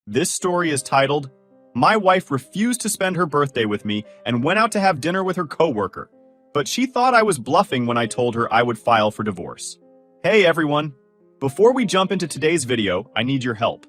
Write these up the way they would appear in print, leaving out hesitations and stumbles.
This story is titled, My Wife Refused to Spend Her Birthday with Me and Went Out to Have Dinner with Her Coworker, but she thought I was bluffing when I told her I would file for divorce. Hey everyone! Before we jump into today's video, I need your help.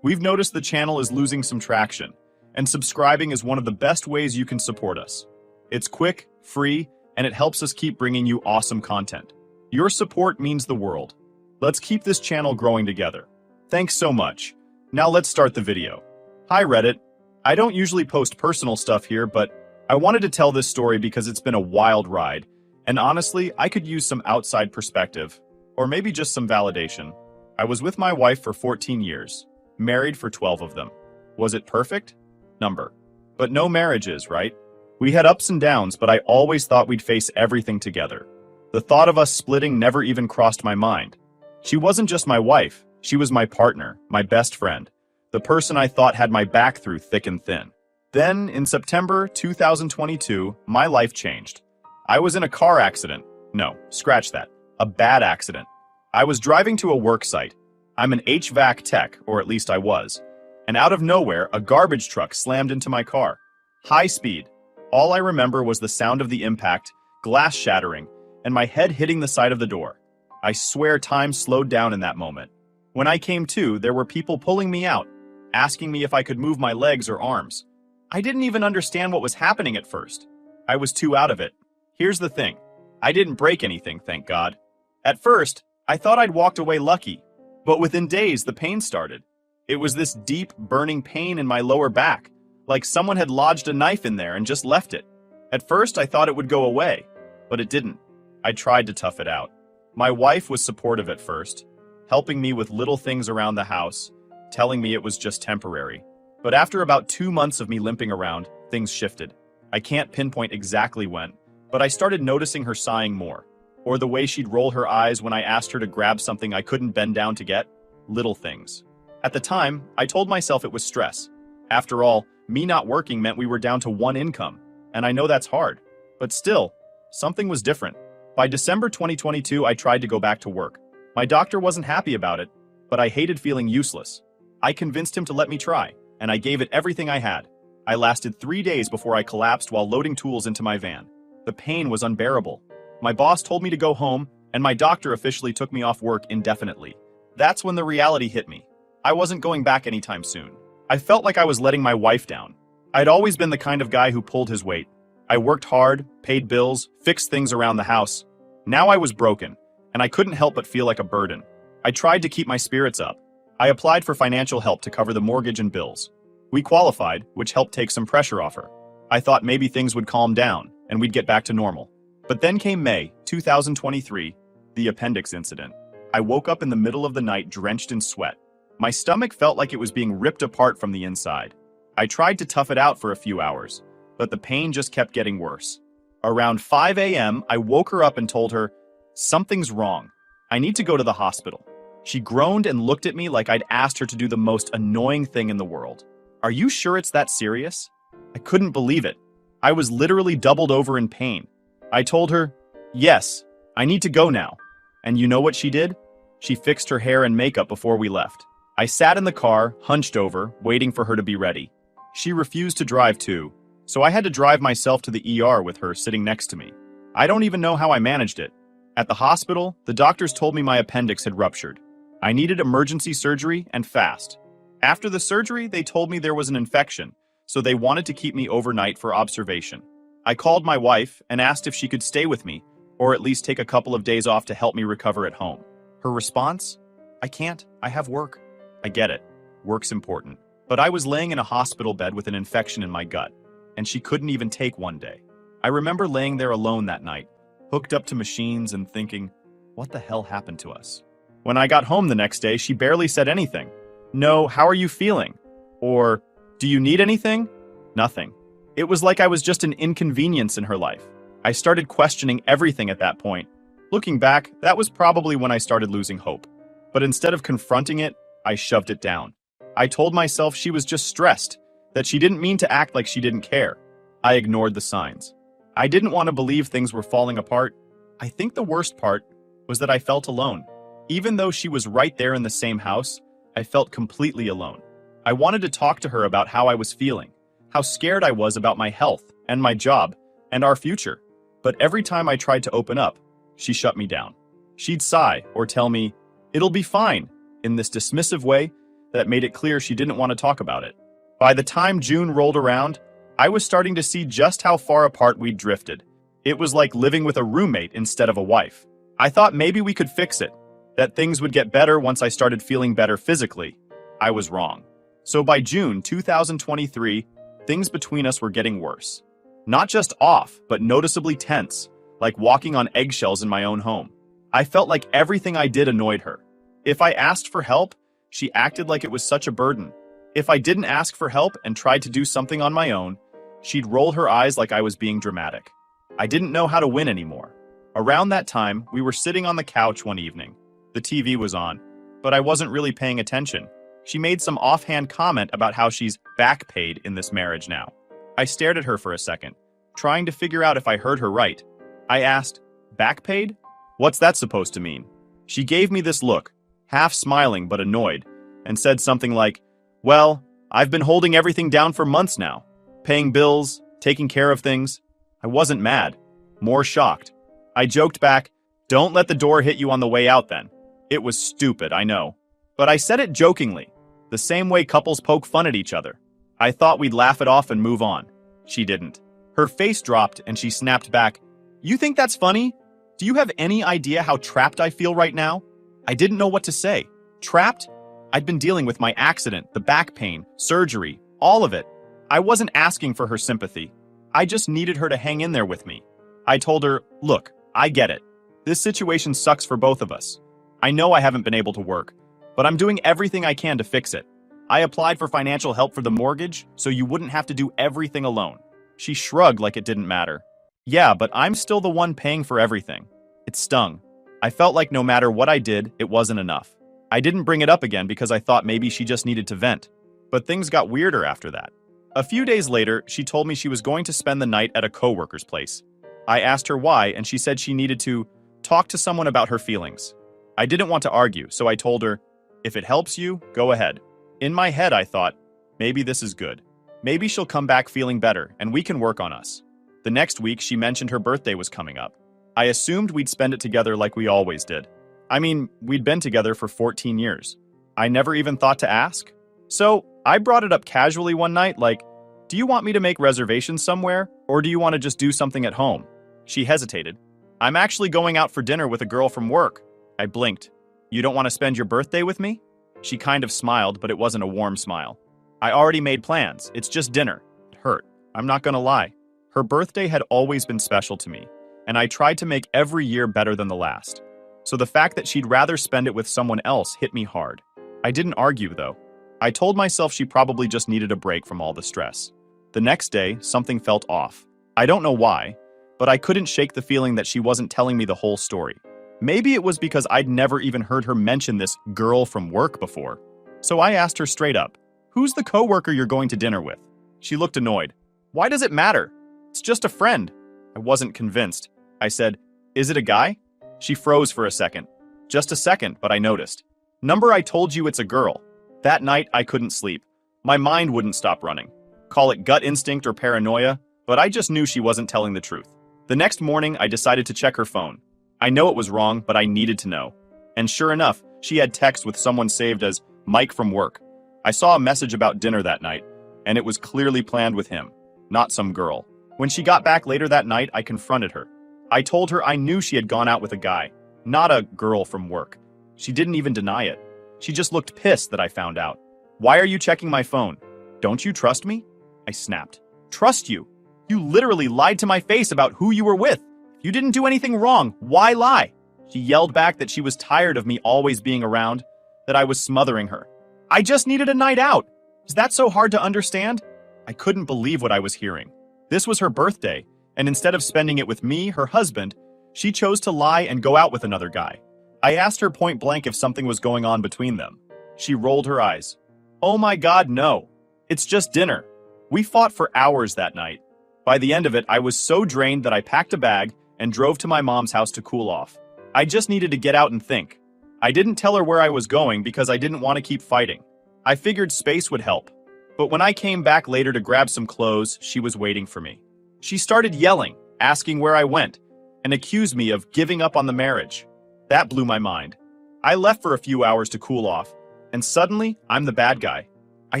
We've noticed the channel is losing some traction, and subscribing is one of the best ways you can support us. It's quick, free, and it helps us keep bringing you awesome content. Your support means the world. Let's keep this channel growing together. Thanks so much. Now let's start the video. Hi Reddit. I don't usually post personal stuff here, but I wanted to tell this story because it's been a wild ride, and honestly, I could use some outside perspective, or maybe just some validation. I was with my wife for 14 years, married for 12 of them. Was it perfect? Number. But no marriage is, right? We had ups and downs, but I always thought we'd face everything together. The thought of us splitting never even crossed my mind. She wasn't just my wife, she was my partner, my best friend, the person I thought had my back through thick and thin. Then, in September 2022, my life changed. I was in a car accident. No, scratch that. A bad accident. I was driving to a work site. I'm an HVAC tech, or at least I was. And out of nowhere, a garbage truck slammed into my car. High speed. All I remember was the sound of the impact, glass shattering, and my head hitting the side of the door. I swear time slowed down in that moment. When I came to, there were people pulling me out, asking me if I could move my legs or arms. I didn't even understand what was happening at first. I was too out of it. Here's the thing. I didn't break anything, thank God. At first, I thought I'd walked away lucky, but within days the pain started. It was this deep, burning pain in my lower back, like someone had lodged a knife in there and just left it. At first, I thought it would go away, but it didn't. I tried to tough it out. My wife was supportive at first, helping me with little things around the house, telling me it was just temporary. But after about 2 months of me limping around, things shifted. I can't pinpoint exactly when, but I started noticing her sighing more, or the way she'd roll her eyes when I asked her to grab something I couldn't bend down to get. Little things. At the time, I told myself it was stress. After all, me not working meant we were down to one income, and I know that's hard. But still, something was different. By December 2022, I tried to go back to work. My doctor wasn't happy about it, but I hated feeling useless. I convinced him to let me try, and I gave it everything I had. I lasted 3 days before I collapsed while loading tools into my van. The pain was unbearable. My boss told me to go home, and my doctor officially took me off work indefinitely. That's when the reality hit me. I wasn't going back anytime soon. I felt like I was letting my wife down. I'd always been the kind of guy who pulled his weight. I worked hard, paid bills, fixed things around the house. Now I was broken, and I couldn't help but feel like a burden. I tried to keep my spirits up. I applied for financial help to cover the mortgage and bills. We qualified, which helped take some pressure off her. I thought maybe things would calm down, and we'd get back to normal. But then came May 2023, the appendix incident. I woke up in the middle of the night drenched in sweat. My stomach felt like it was being ripped apart from the inside. I tried to tough it out for a few hours, but the pain just kept getting worse. Around 5 a.m., I woke her up and told her, "Something's wrong. I need to go to the hospital." She groaned and looked at me like I'd asked her to do the most annoying thing in the world. "Are you sure it's that serious?" I couldn't believe it. I was literally doubled over in pain. I told her, "Yes, I need to go now." And you know what she did? She fixed her hair and makeup before we left. I sat in the car, hunched over, waiting for her to be ready. She refused to drive too, so I had to drive myself to the ER with her sitting next to me. I don't even know how I managed it. At the hospital, the doctors told me my appendix had ruptured. I needed emergency surgery and fast. After the surgery, they told me there was an infection, so they wanted to keep me overnight for observation. I called my wife and asked if she could stay with me, or at least take a couple of days off to help me recover at home. Her response? "I can't. I have work." I get it. Work's important. But I was laying in a hospital bed with an infection in my gut, and she couldn't even take one day. I remember laying there alone that night, hooked up to machines and thinking, what the hell happened to us? When I got home the next day, she barely said anything. No, how are you feeling? Or, do you need anything? Nothing. It was like I was just an inconvenience in her life. I started questioning everything at that point. Looking back, that was probably when I started losing hope. But instead of confronting it, I shoved it down. I told myself she was just stressed, that she didn't mean to act like she didn't care. I ignored the signs. I didn't want to believe things were falling apart. I think the worst part was that I felt alone. Even though she was right there in the same house, I felt completely alone. I wanted to talk to her about how I was feeling, how scared I was about my health and my job and our future. But every time I tried to open up, she shut me down. She'd sigh or tell me, "It'll be fine," in this dismissive way that made it clear she didn't want to talk about it. By the time June rolled around, I was starting to see just how far apart we'd drifted. It was like living with a roommate instead of a wife. I thought maybe we could fix it, that things would get better once I started feeling better physically. I was wrong. So by June 2023, things between us were getting worse. Not just off, but noticeably tense, like walking on eggshells in my own home. I felt like everything I did annoyed her. If I asked for help, she acted like it was such a burden. If I didn't ask for help and tried to do something on my own, she'd roll her eyes like I was being dramatic. I didn't know how to win anymore. Around that time, we were sitting on the couch one evening. The TV was on, but I wasn't really paying attention. She made some offhand comment about how she's back paid in this marriage now. I stared at her for a second, trying to figure out if I heard her right. I asked, "Back paid? What's that supposed to mean?" She gave me this look, half smiling but annoyed, and said something like, "Well, I've been holding everything down for months now, paying bills, taking care of things." I wasn't mad, more shocked. I joked back, "Don't let the door hit you on the way out then." It was stupid, I know. But I said it jokingly, the same way couples poke fun at each other. I thought we'd laugh it off and move on. She didn't. Her face dropped and she snapped back, "You think that's funny? Do you have any idea how trapped I feel right now?" I didn't know what to say. Trapped? I'd been dealing with my accident, the back pain, surgery, all of it. I wasn't asking for her sympathy. I just needed her to hang in there with me. I told her, "Look, I get it. This situation sucks for both of us. I know I haven't been able to work, but I'm doing everything I can to fix it. I applied for financial help for the mortgage, so you wouldn't have to do everything alone." She shrugged like it didn't matter. "Yeah, but I'm still the one paying for everything." It stung. I felt like no matter what I did, it wasn't enough. I didn't bring it up again because I thought maybe she just needed to vent. But things got weirder after that. A few days later, she told me she was going to spend the night at a coworker's place. I asked her why, and she said she needed to talk to someone about her feelings. I didn't want to argue, so I told her, "If it helps you, go ahead." In my head, I thought, maybe this is good. Maybe she'll come back feeling better, and we can work on us. The next week, she mentioned her birthday was coming up. I assumed we'd spend it together like we always did. I mean, we'd been together for 14 years. I never even thought to ask. So I brought it up casually one night, like, "Do you want me to make reservations somewhere, or do you want to just do something at home?" She hesitated. "I'm actually going out for dinner with a girl from work." I blinked. "You don't want to spend your birthday with me?" She kind of smiled, but it wasn't a warm smile. "I already made plans. It's just dinner." It hurt. I'm not gonna lie. Her birthday had always been special to me, and I tried to make every year better than the last. So the fact that she'd rather spend it with someone else hit me hard. I didn't argue, though. I told myself she probably just needed a break from all the stress. The next day, something felt off. I don't know why, but I couldn't shake the feeling that she wasn't telling me the whole story. Maybe it was because I'd never even heard her mention this girl from work before. So I asked her straight up, "Who's the coworker you're going to dinner with?" She looked annoyed. "Why does it matter? It's just a friend." I wasn't convinced. I said, "Is it a guy?" She froze for a second. Just a second, but I noticed. "Number, I told you it's a girl." That night, I couldn't sleep. My mind wouldn't stop running. Call it gut instinct or paranoia, but I just knew she wasn't telling the truth. The next morning, I decided to check her phone. I know it was wrong, but I needed to know. And sure enough, she had text with someone saved as Mike from work. I saw a message about dinner that night, and it was clearly planned with him, not some girl. When she got back later that night, I confronted her. I told her I knew she had gone out with a guy, not a girl from work. She didn't even deny it. She just looked pissed that I found out. "Why are you checking my phone? Don't you trust me?" I snapped. "Trust you? You literally lied to my face about who you were with. You didn't do anything wrong. Why lie?" She yelled back that she was tired of me always being around, that I was smothering her. "I just needed a night out. Is that so hard to understand?" I couldn't believe what I was hearing. This was her birthday, and instead of spending it with me, her husband, she chose to lie and go out with another guy. I asked her point blank if something was going on between them. She rolled her eyes. "Oh my God, no. It's just dinner." We fought for hours that night. By the end of it, I was so drained that I packed a bag and drove to my mom's house to cool off. I just needed to get out and think. I didn't tell her where I was going because I didn't want to keep fighting. I figured space would help. But when I came back later to grab some clothes, she was waiting for me. She started yelling, asking where I went, and accused me of giving up on the marriage. That blew my mind. I left for a few hours to cool off, and suddenly, I'm the bad guy. I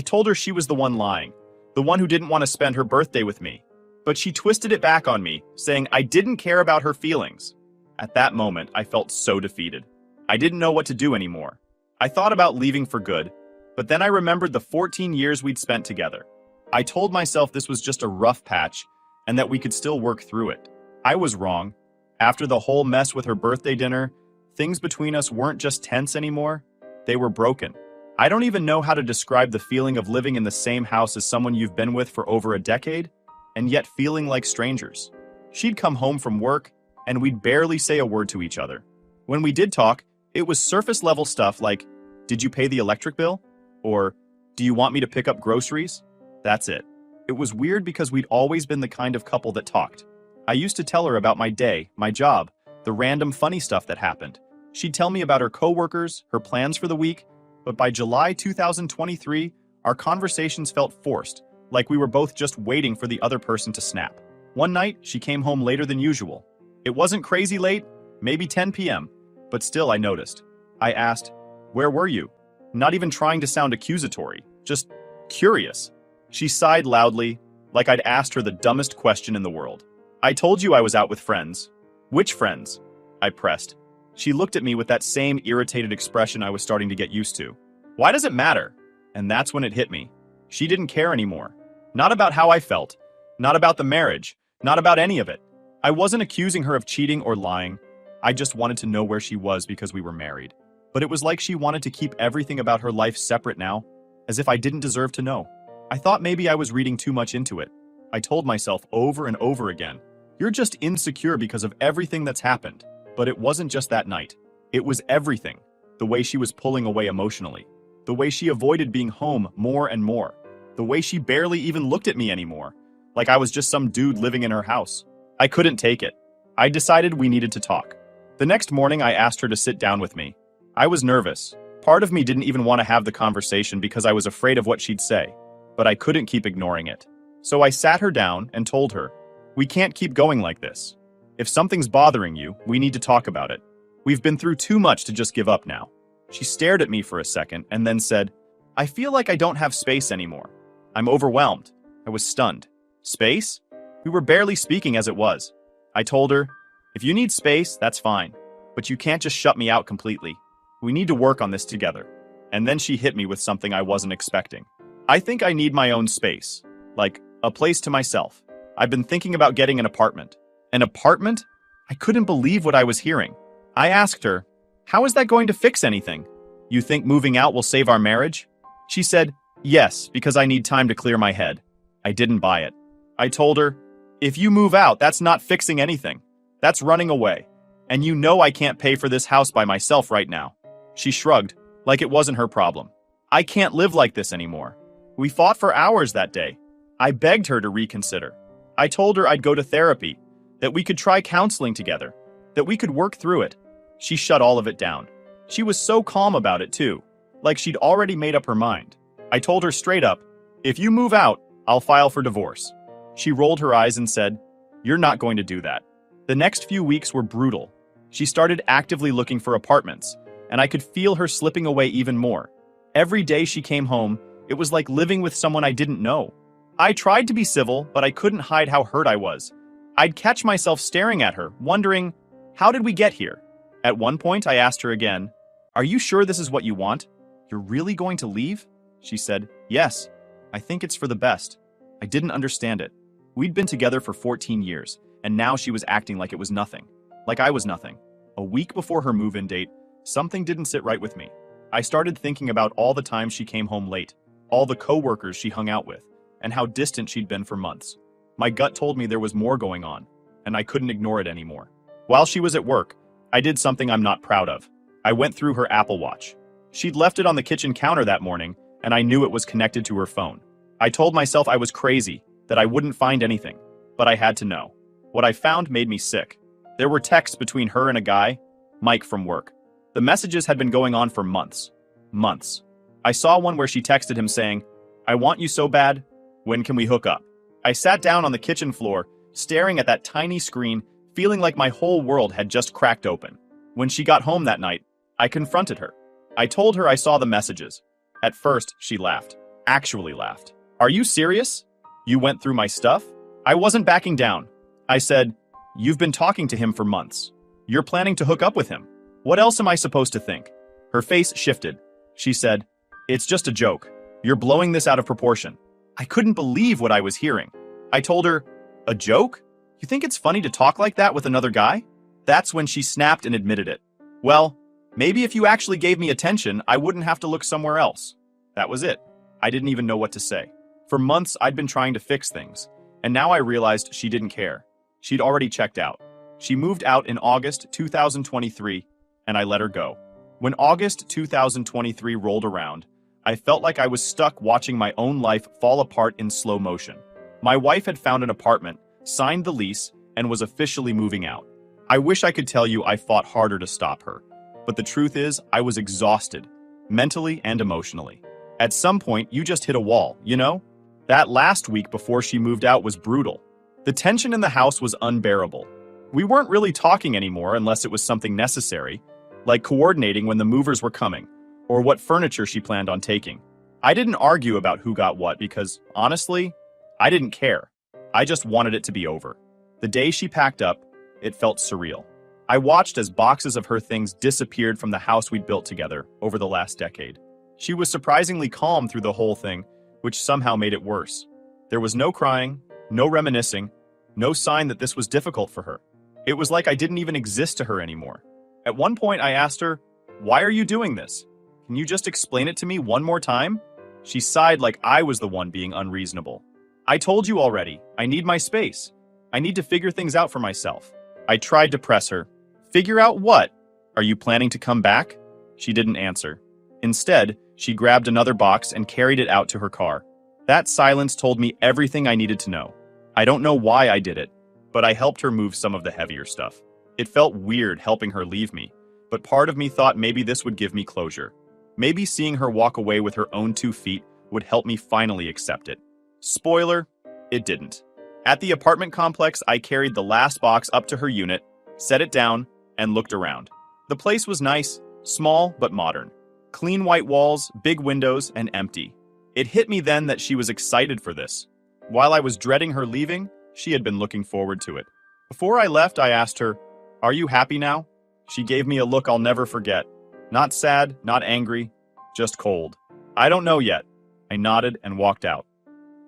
told her she was the one lying, the one who didn't want to spend her birthday with me. But she twisted it back on me, saying I didn't care about her feelings. At that moment, I felt so defeated. I didn't know what to do anymore. I thought about leaving for good, but then I remembered the 14 years we'd spent together. I told myself this was just a rough patch and that we could still work through it. I was wrong. After the whole mess with her birthday dinner, things between us weren't just tense anymore, they were broken. I don't even know how to describe the feeling of living in the same house as someone you've been with for over a decade, and yet feeling like strangers. She'd come home from work, and we'd barely say a word to each other. When we did talk, it was surface-level stuff like, "Did you pay the electric bill?" Or, "Do you want me to pick up groceries?" That's it. It was weird because we'd always been the kind of couple that talked. I used to tell her about my day, my job, the random funny stuff that happened. She'd tell me about her coworkers, her plans for the week, but by July 2023, our conversations felt forced, like we were both just waiting for the other person to snap. One night, she came home later than usual. It wasn't crazy late, maybe 10 p.m., but still I noticed. I asked, "Where were you?" Not even trying to sound accusatory, just curious. She sighed loudly, like I'd asked her the dumbest question in the world. "I told you I was out with friends." "Which friends?" I pressed. She looked at me with that same irritated expression I was starting to get used to. "Why does it matter?" And that's when it hit me. She didn't care anymore. Not about how I felt, not about the marriage, not about any of it. I wasn't accusing her of cheating or lying. I just wanted to know where she was because we were married. But it was like she wanted to keep everything about her life separate now, as if I didn't deserve to know. I thought maybe I was reading too much into it. I told myself over and over again, "You're just insecure because of everything that's happened." But it wasn't just that night. It was everything. The way she was pulling away emotionally. The way she avoided being home more and more. The way she barely even looked at me anymore, like I was just some dude living in her house. I couldn't take it. I decided we needed to talk. The next morning, I asked her to sit down with me. I was nervous. Part of me didn't even want to have the conversation because I was afraid of what she'd say, but I couldn't keep ignoring it. So I sat her down and told her, "We can't keep going like this. If something's bothering you, we need to talk about it. We've been through too much to just give up now." She stared at me for a second and then said, "I feel like I don't have space anymore. I'm overwhelmed." I was stunned. Space? We were barely speaking as it was. I told her, "If you need space, that's fine. But you can't just shut me out completely. We need to work on this together." And then she hit me with something I wasn't expecting. "I think I need my own space. Like, a place to myself. I've been thinking about getting an apartment." An apartment? I couldn't believe what I was hearing. I asked her, "How is that going to fix anything? You think moving out will save our marriage?" She said, "Yes, because I need time to clear my head." I didn't buy it. I told her, "If you move out, that's not fixing anything. That's running away. And you know I can't pay for this house by myself right now." She shrugged, like it wasn't her problem. "I can't live like this anymore." We fought for hours that day. I begged her to reconsider. I told her I'd go to therapy, that we could try counseling together, that we could work through it. She shut all of it down. She was so calm about it too, like she'd already made up her mind. I told her straight up, "If you move out, I'll file for divorce." She rolled her eyes and said, "You're not going to do that." The next few weeks were brutal. She started actively looking for apartments, and I could feel her slipping away even more. Every day she came home, it was like living with someone I didn't know. I tried to be civil, but I couldn't hide how hurt I was. I'd catch myself staring at her, wondering, how did we get here? At one point, I asked her again, "Are you sure this is what you want? You're really going to leave?" She said, "Yes, I think it's for the best." I didn't understand it. We'd been together for 14 years, and now she was acting like it was nothing. Like I was nothing. A week before her move-in date, something didn't sit right with me. I started thinking about all the times she came home late, all the coworkers she hung out with, and how distant she'd been for months. My gut told me there was more going on, and I couldn't ignore it anymore. While she was at work, I did something I'm not proud of. I went through her Apple Watch. She'd left it on the kitchen counter that morning, and I knew it was connected to her phone. I told myself I was crazy, that I wouldn't find anything, but I had to know. What I found made me sick. There were texts between her and a guy, Mike from work. The messages had been going on for months. Months. I saw one where she texted him saying, "I want you so bad. When can we hook up?" I sat down on the kitchen floor, staring at that tiny screen, feeling like my whole world had just cracked open. When she got home that night, I confronted her. I told her I saw the messages. At first, she laughed. Actually laughed. "Are you serious? You went through my stuff?" I wasn't backing down. I said, "You've been talking to him for months. You're planning to hook up with him. What else am I supposed to think?" Her face shifted. She said, "It's just a joke. You're blowing this out of proportion." I couldn't believe what I was hearing. I told her, "A joke? You think it's funny to talk like that with another guy?" That's when she snapped and admitted it. "Well, maybe if you actually gave me attention, I wouldn't have to look somewhere else." That was it. I didn't even know what to say. For months, I'd been trying to fix things, and now I realized she didn't care. She'd already checked out. She moved out in August 2023, and I let her go. When August 2023 rolled around, I felt like I was stuck watching my own life fall apart in slow motion. My wife had found an apartment, signed the lease, and was officially moving out. I wish I could tell you I fought harder to stop her, but the truth is I was exhausted, mentally and emotionally. At some point, you just hit a wall, you know? That last week before she moved out was brutal. The tension in the house was unbearable. We weren't really talking anymore unless it was something necessary, like coordinating when the movers were coming, or what furniture she planned on taking. I didn't argue about who got what because, honestly, I didn't care. I just wanted it to be over. The day she packed up, it felt surreal. I watched as boxes of her things disappeared from the house we'd built together over the last decade. She was surprisingly calm through the whole thing, which somehow made it worse. There was no crying, no reminiscing, no sign that this was difficult for her. It was like I didn't even exist to her anymore. At one point, I asked her, "Why are you doing this? Can you just explain it to me one more time?" She sighed like I was the one being unreasonable. "I told you already, I need my space. I need to figure things out for myself." I tried to press her. "Figure out what? Are you planning to come back?" She didn't answer. Instead, she grabbed another box and carried it out to her car. That silence told me everything I needed to know. I don't know why I did it, but I helped her move some of the heavier stuff. It felt weird helping her leave me, but part of me thought maybe this would give me closure. Maybe seeing her walk away with her own 2 feet would help me finally accept it. Spoiler, it didn't. At the apartment complex, I carried the last box up to her unit, set it down, and looked around. The place was nice, small but modern. Clean white walls, big windows, and empty. It hit me then that she was excited for this. While I was dreading her leaving, she had been looking forward to it. Before I left, I asked her, "Are you happy now?" She gave me a look I'll never forget. Not sad, not angry, just cold. "I don't know yet." I nodded and walked out.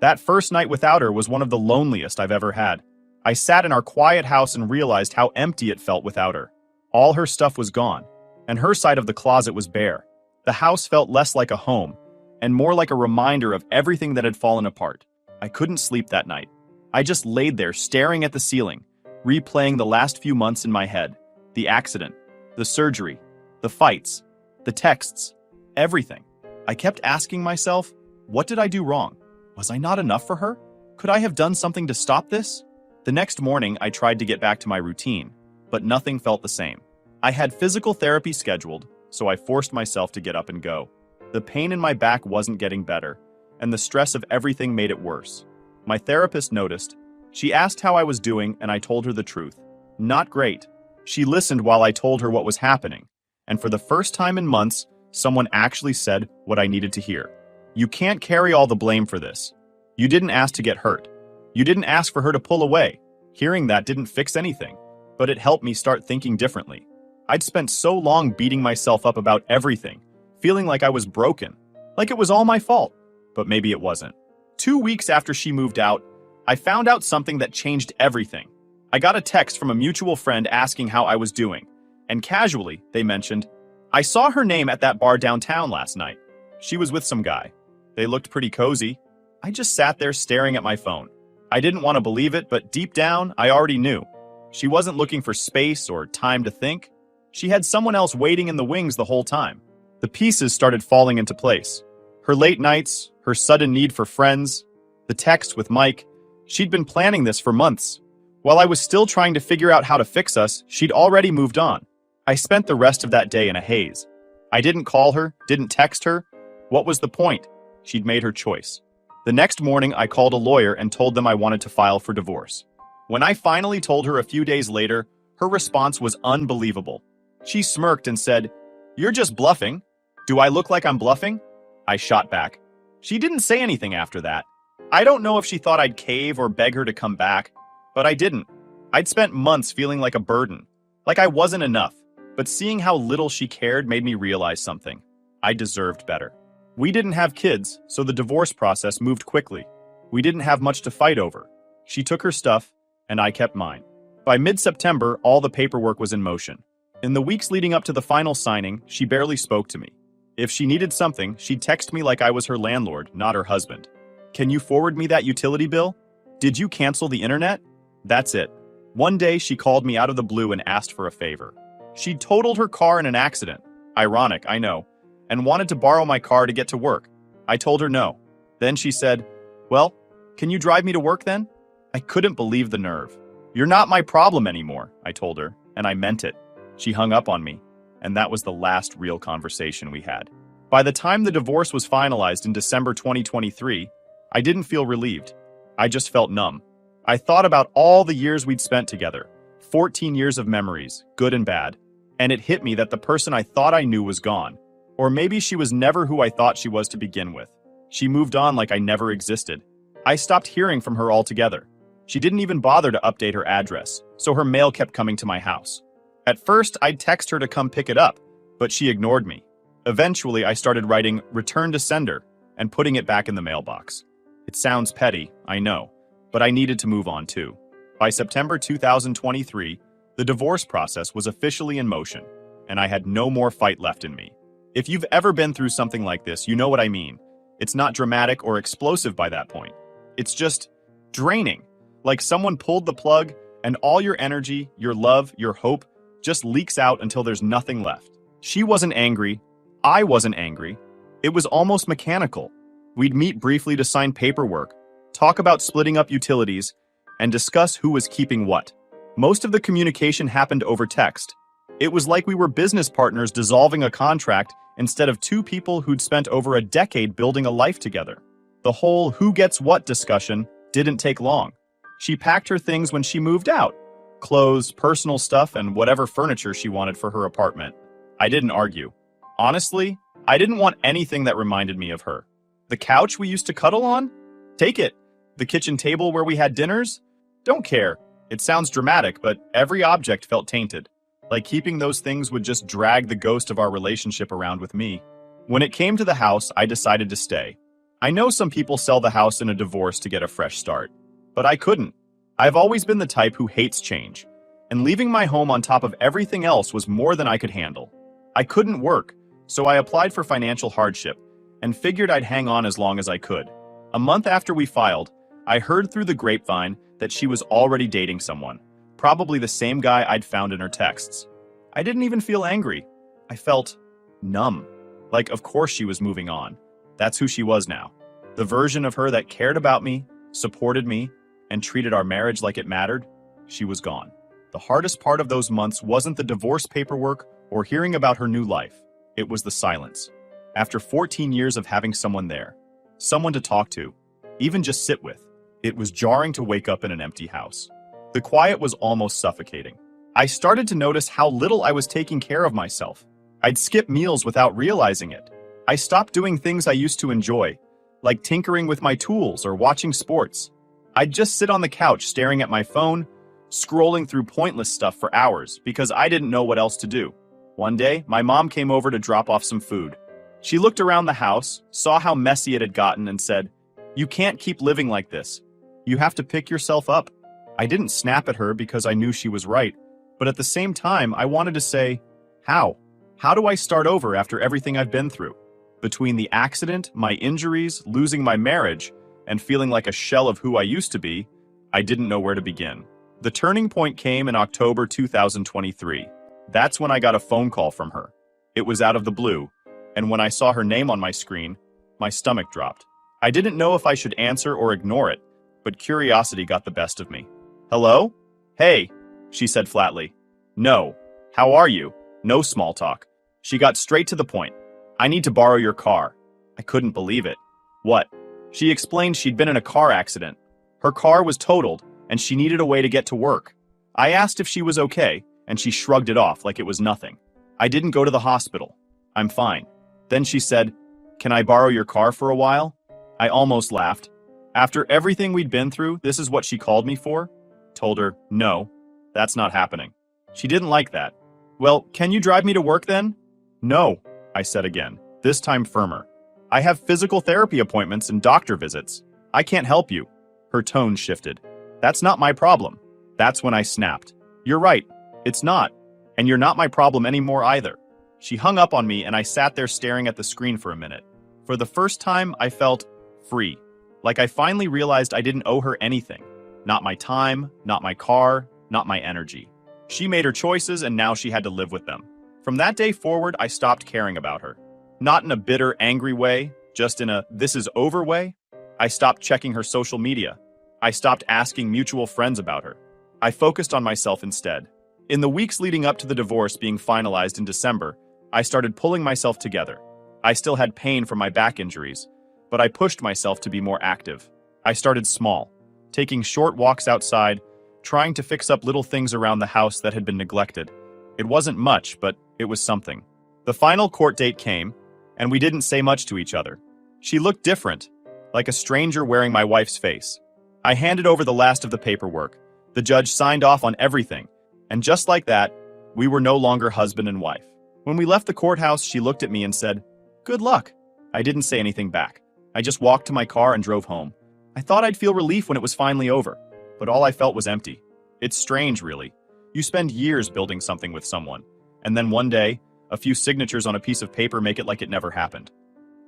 That first night without her was one of the loneliest I've ever had. I sat in our quiet house and realized how empty it felt without her. All her stuff was gone, and her side of the closet was bare. The house felt less like a home, and more like a reminder of everything that had fallen apart. I couldn't sleep that night. I just laid there staring at the ceiling, replaying the last few months in my head. The accident, the surgery, the fights, the texts, everything. I kept asking myself, what did I do wrong? Was I not enough for her? Could I have done something to stop this? The next morning, I tried to get back to my routine, but nothing felt the same. I had physical therapy scheduled, so I forced myself to get up and go. The pain in my back wasn't getting better, and the stress of everything made it worse. My therapist noticed. She asked how I was doing, and I told her the truth. Not great. She listened while I told her what was happening, and for the first time in months, someone actually said what I needed to hear. "You can't carry all the blame for this. You didn't ask to get hurt. You didn't ask for her to pull away." Hearing that didn't fix anything, but it helped me start thinking differently. I'd spent so long beating myself up about everything, feeling like I was broken, like it was all my fault, but maybe it wasn't. 2 weeks after she moved out, I found out something that changed everything. I got a text from a mutual friend asking how I was doing, and casually, they mentioned, "I saw her name at that bar downtown last night. She was with some guy. They looked pretty cozy." I just sat there staring at my phone. I didn't want to believe it, but deep down, I already knew. She wasn't looking for space or time to think. She had someone else waiting in the wings the whole time. The pieces started falling into place. Her late nights, her sudden need for friends, the text with Mike. She'd been planning this for months. While I was still trying to figure out how to fix us, she'd already moved on. I spent the rest of that day in a haze. I didn't call her, didn't text her, What was the point? She'd made her choice. The next morning, I called a lawyer and told them I wanted to file for divorce. When I finally told her a few days later, her response was unbelievable. She smirked and said, "You're just bluffing." "Do I look like I'm bluffing?" I shot back. She didn't say anything after that. I don't know if she thought I'd cave or beg her to come back, but I didn't. I'd spent months feeling like a burden, like I wasn't enough, but seeing how little she cared made me realize something. I deserved better. We didn't have kids, so the divorce process moved quickly. We didn't have much to fight over. She took her stuff, and I kept mine. By mid-September, all the paperwork was in motion. In the weeks leading up to the final signing, she barely spoke to me. If she needed something, she'd text me like I was her landlord, not her husband. "Can you forward me that utility bill? Did you cancel the internet?" That's it. One day, she called me out of the blue and asked for a favor. She'd totaled her car in an accident. Ironic, I know. And wanted to borrow my car to get to work. I told her no. Then she said, "Well, can you drive me to work then?" I couldn't believe the nerve. "You're not my problem anymore," I told her, and I meant it. She hung up on me, and that was the last real conversation we had. By the time the divorce was finalized in December 2023, I didn't feel relieved. I just felt numb. I thought about all the years we'd spent together, 14 years of memories, good and bad, and it hit me that the person I thought I knew was gone. Or maybe she was never who I thought she was to begin with. She moved on like I never existed. I stopped hearing from her altogether. She didn't even bother to update her address, so her mail kept coming to my house. At first, I'd text her to come pick it up, but she ignored me. Eventually, I started writing "Return to Sender" and putting it back in the mailbox. It sounds petty, I know, but I needed to move on too. By September 2023, the divorce process was officially in motion, and I had no more fight left in me. If you've ever been through something like this, you know what I mean. It's not dramatic or explosive by that point. It's just draining. Like someone pulled the plug, and all your energy, your love, your hope just leaks out until there's nothing left. She wasn't angry. I wasn't angry. It was almost mechanical. We'd meet briefly to sign paperwork, talk about splitting up utilities, and discuss who was keeping what. Most of the communication happened over text. It was like we were business partners dissolving a contract instead of two people who'd spent over a decade building a life together. The whole who gets what discussion didn't take long. She packed her things when she moved out. Clothes, personal stuff, and whatever furniture she wanted for her apartment. I didn't argue. Honestly, I didn't want anything that reminded me of her. The couch we used to cuddle on? Take it. The kitchen table where we had dinners? Don't care. It sounds dramatic, but every object felt tainted. Like keeping those things would just drag the ghost of our relationship around with me. When it came to the house, I decided to stay. I know some people sell the house in a divorce to get a fresh start. But I couldn't. I've always been the type who hates change, and leaving my home on top of everything else was more than I could handle. I couldn't work, so I applied for financial hardship, and figured I'd hang on as long as I could. A month after we filed, I heard through the grapevine that she was already dating someone, probably the same guy I'd found in her texts. I didn't even feel angry. I felt numb. Like, of course she was moving on. That's who she was now. The version of her that cared about me, supported me, and treated our marriage like it mattered, she was gone. The hardest part of those months wasn't the divorce paperwork or hearing about her new life. It was the silence. After 14 years of having someone there, someone to talk to, even just sit with, it was jarring to wake up in an empty house. The quiet was almost suffocating. I started to notice how little I was taking care of myself. I'd skip meals without realizing it. I stopped doing things I used to enjoy, like tinkering with my tools or watching sports. I'd just sit on the couch staring at my phone, scrolling through pointless stuff for hours because I didn't know what else to do. One day, my mom came over to drop off some food. She looked around the house, saw how messy it had gotten, and said, "You can't keep living like this. You have to pick yourself up." I didn't snap at her because I knew she was right, but at the same time, I wanted to say, how? How do I start over after everything I've been through? Between the accident, my injuries, losing my marriage, and feeling like a shell of who I used to be, I didn't know where to begin. The turning point came in October 2023. That's when I got a phone call from her. It was out of the blue, and when I saw her name on my screen, my stomach dropped. I didn't know if I should answer or ignore it, but curiosity got the best of me. "Hello?" "Hey," she said flatly. "No. How are you?" No small talk. She got straight to the point. "I need to borrow your car." I couldn't believe it. What? She explained she'd been in a car accident. Her car was totaled, and she needed a way to get to work. I asked if she was okay, and she shrugged it off like it was nothing. I didn't go to the hospital. I'm fine. Then she said, "Can I borrow your car for a while?" I almost laughed. After everything we'd been through, this is what she called me for? Told her, no, that's not happening. She didn't like that. Well, can you drive me to work then? No, I said again, this time firmer. I have physical therapy appointments and doctor visits. I can't help you. Her tone shifted. That's not my problem. That's when I snapped. You're right. It's not. And you're not my problem anymore either. She hung up on me and I sat there staring at the screen for a minute. For the first time, I felt free. Like I finally realized I didn't owe her anything. Not my time, not my car, not my energy. She made her choices and now she had to live with them. From that day forward, I stopped caring about her. Not in a bitter, angry way, just in a this is over way. I stopped checking her social media. I stopped asking mutual friends about her. I focused on myself instead. In the weeks leading up to the divorce being finalized in December, I started pulling myself together. I still had pain from my back injuries, but I pushed myself to be more active. I started small, taking short walks outside, trying to fix up little things around the house that had been neglected. It wasn't much, but it was something. The final court date came, and we didn't say much to each other. She looked different, like a stranger wearing my wife's face. I handed over the last of the paperwork. The judge signed off on everything, and just like that, we were no longer husband and wife. When we left the courthouse, she looked at me and said, "Good luck." I didn't say anything back. I just walked to my car and drove home. I thought I'd feel relief when it was finally over, but all I felt was empty. It's strange, really. You spend years building something with someone, and then one day, a few signatures on a piece of paper make it like it never happened.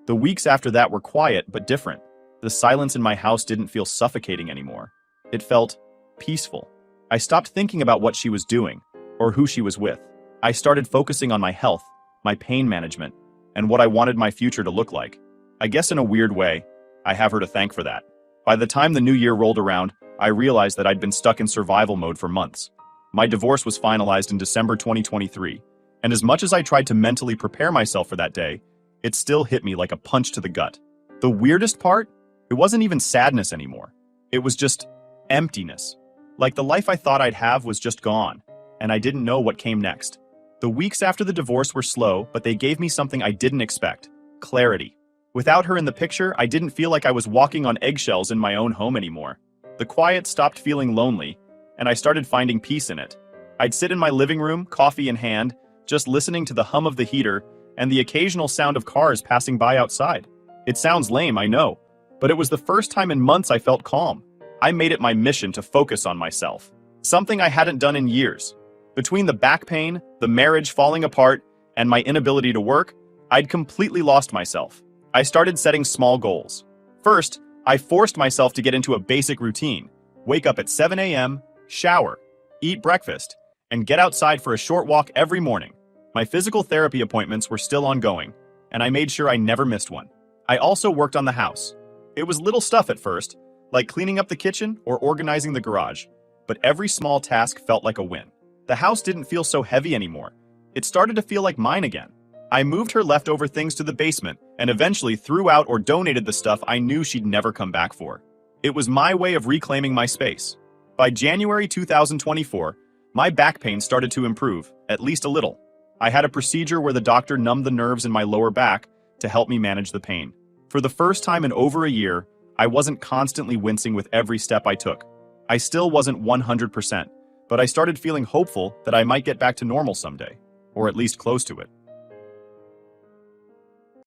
The weeks after that were quiet but different. The silence in my house didn't feel suffocating anymore. It felt peaceful. I stopped thinking about what she was doing or who she was with. I started focusing on my health, my pain management, and what I wanted my future to look like. I guess in a weird way, I have her to thank for that. By the time the new year rolled around, I realized that I'd been stuck in survival mode for months. My divorce was finalized in December 2023, and as much as I tried to mentally prepare myself for that day, it still hit me like a punch to the gut. The weirdest part? It wasn't even sadness anymore. It was just emptiness. Like the life I thought I'd have was just gone, and I didn't know what came next. The weeks after the divorce were slow, but they gave me something I didn't expect: clarity. Without her in the picture, I didn't feel like I was walking on eggshells in my own home anymore. The quiet stopped feeling lonely, and I started finding peace in it. I'd sit in my living room, coffee in hand, just listening to the hum of the heater and the occasional sound of cars passing by outside. It sounds lame, I know, but it was the first time in months I felt calm. I made it my mission to focus on myself, something I hadn't done in years. Between the back pain, the marriage falling apart, and my inability to work, I'd completely lost myself. I started setting small goals. First, I forced myself to get into a basic routine. Wake up at 7 a.m., shower, eat breakfast, and get outside for a short walk every morning. My physical therapy appointments were still ongoing, and I made sure I never missed one. I also worked on the house. It was little stuff at first, like cleaning up the kitchen or organizing the garage, but every small task felt like a win. The house didn't feel so heavy anymore. It started to feel like mine again. I moved her leftover things to the basement and eventually threw out or donated the stuff I knew she'd never come back for. It was my way of reclaiming my space. By January 2024, my back pain started to improve, at least a little. I had a procedure where the doctor numbed the nerves in my lower back to help me manage the pain. For the first time in over a year, I wasn't constantly wincing with every step I took. I still wasn't 100%, but I started feeling hopeful that I might get back to normal someday, or at least close to it.